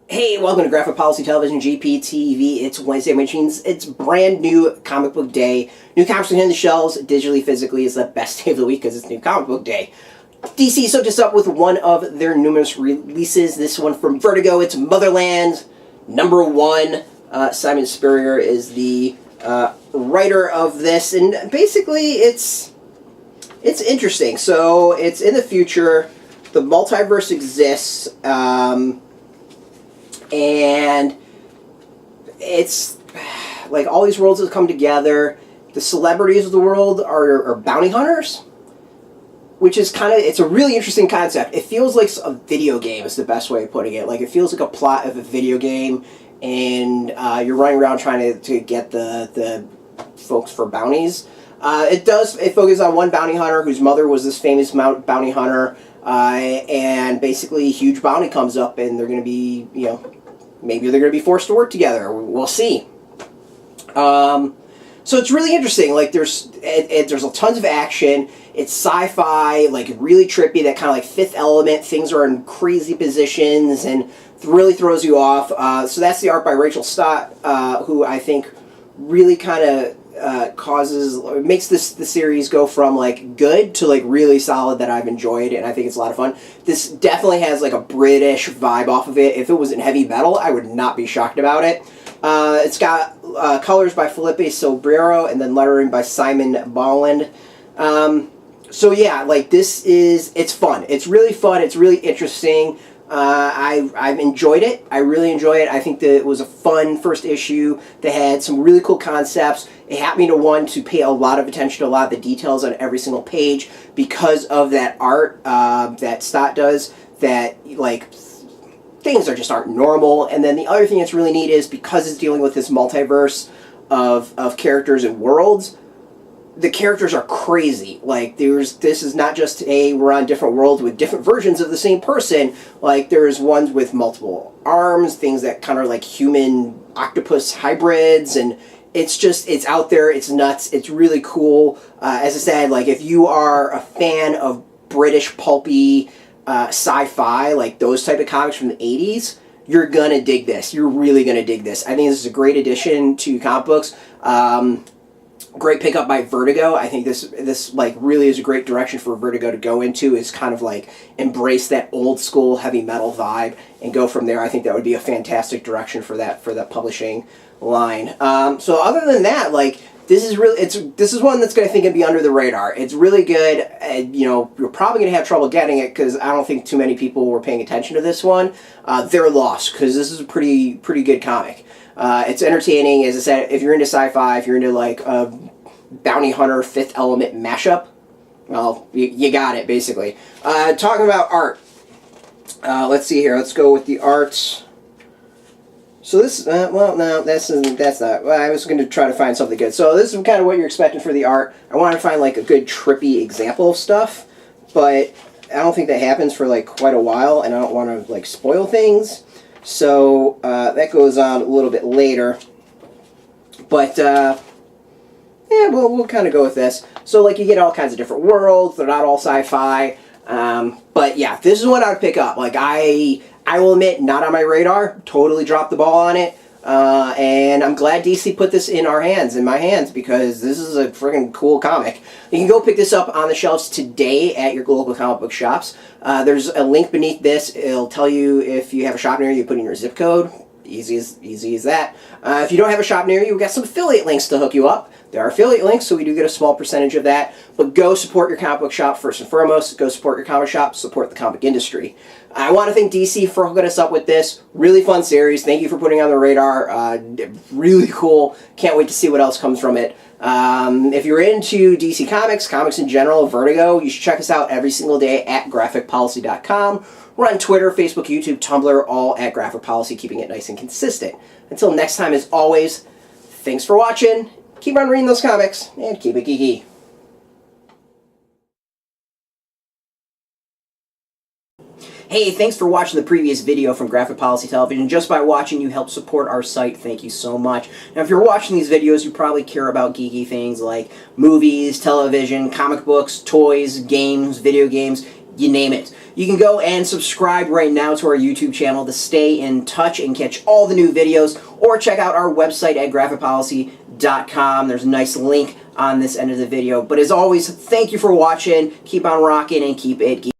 Hey, welcome to Graphic Policy Television, GPTV. It's Wednesday Machines. It's brand new comic book day. New comics are hitting the shelves, digitally, physically, is the best day of the week because it's new comic book day. DC hooked us up with one of their numerous releases. This one from Vertigo. It's Motherland, #1. Simon Spurrier is the writer of this, and basically it's interesting. So it's in the future. The multiverse exists. And it's like all these worlds have come together. The celebrities of the world are bounty hunters, which is it's a really interesting concept. It feels like a video game is the best way of putting it. Like, it feels like a plot of a video game, and you're running around trying to get the folks for bounties. It focuses on one bounty hunter whose mother was this famous bounty hunter, and basically a huge bounty comes up, and they're going to be, maybe they're going to be forced to work together. We'll see. So it's really interesting. Like, there's tons of action. It's sci-fi, like really trippy. That kind of like Fifth Element. Things are in crazy positions and really throws you off. So that's the art by Rachael Stott, who I think really kind of makes the series go from like good to like really solid, that I've enjoyed, and I think it's a lot of fun. This definitely has like a British vibe off of it. If it was in heavy metal, I would not be shocked about it. It's got colors by Felipe Sobreiro and then lettering by Simon Bowland. So yeah, like it's fun. It's really fun. It's really interesting. I've enjoyed it. I really enjoy it. I think that it was a fun first issue. They had some really cool concepts. It happened me to want to pay a lot of attention to a lot of the details on every single page because of that art that Stott does. That like things aren't normal. And then the other thing that's really neat is because it's dealing with this multiverse of characters and worlds. The characters are crazy. Like, this is not just we're on different worlds with different versions of the same person. Like, there's ones with multiple arms, things that kind of like human octopus hybrids, and it's out there, it's nuts, it's really cool. As I said, like, if you are a fan of British pulpy sci-fi, like those type of comics from the 80s, you're gonna dig this. You're really gonna dig this. I think this is a great addition to comic books. Great pickup by Vertigo. I think this like really is a great direction for Vertigo to go into, is kind of like embrace that old school heavy metal vibe and go from there. I think that would be a fantastic direction for that publishing line. So other than that, like, this is one that's going to be under the radar. It's really good. You're probably going to have trouble getting it because I don't think too many people were paying attention to this one. They're lost because this is a pretty good comic. It's entertaining. As I said, if you're into sci-fi, if you're into like a bounty hunter Fifth Element mashup, well, you got it, basically. Talking about art, let's see here. Let's go with the art. So this, well, no, that's not. Well, I was going to try to find something good. So this is kind of what you're expecting for the art. I wanted to find like a good trippy example of stuff, but I don't think that happens for like quite a while, and I don't want to like spoil things. So that goes on a little bit later, but yeah, we'll kind of go with this. So like you get all kinds of different worlds. They're not all sci-fi, but yeah, this is what I would pick up. Like I will admit, not on my radar. Totally dropped the ball on it, and I'm glad DC put this in my hands, because this is a freaking cool comic. You can go pick this up on the shelves today at your local comic book shops. There's a link beneath this. It'll tell you if you have a shop near you. Put in your zip code. Easy as that. If you don't have a shop near you, we've got some affiliate links to hook you up. There are affiliate links, so we do get a small percentage of that. But go support your comic book shop first and foremost. Go support your comic shop. Support the comic industry. I want to thank DC for hooking us up with this. Really fun series. Thank you for putting it on the radar. Really cool. Can't wait to see what else comes from it. If you're into DC comics in general, Vertigo, you should check us out every single day at graphicpolicy.com. We're on Twitter, Facebook, YouTube, Tumblr, all at Graphic Policy, keeping it nice and consistent. Until next time, as always, thanks for watching. Keep on reading those comics, and keep it geeky. Hey, thanks for watching the previous video from Graphic Policy Television. Just by watching, you help support our site. Thank you so much. Now, if you're watching these videos, you probably care about geeky things like movies, television, comic books, toys, games, video games. you name it. You can go and subscribe right now to our YouTube channel to stay in touch and catch all the new videos, or check out our website at graphicpolicy.com. There's a nice link on this end of the video. But as always, thank you for watching. Keep on rocking and keep it geeky.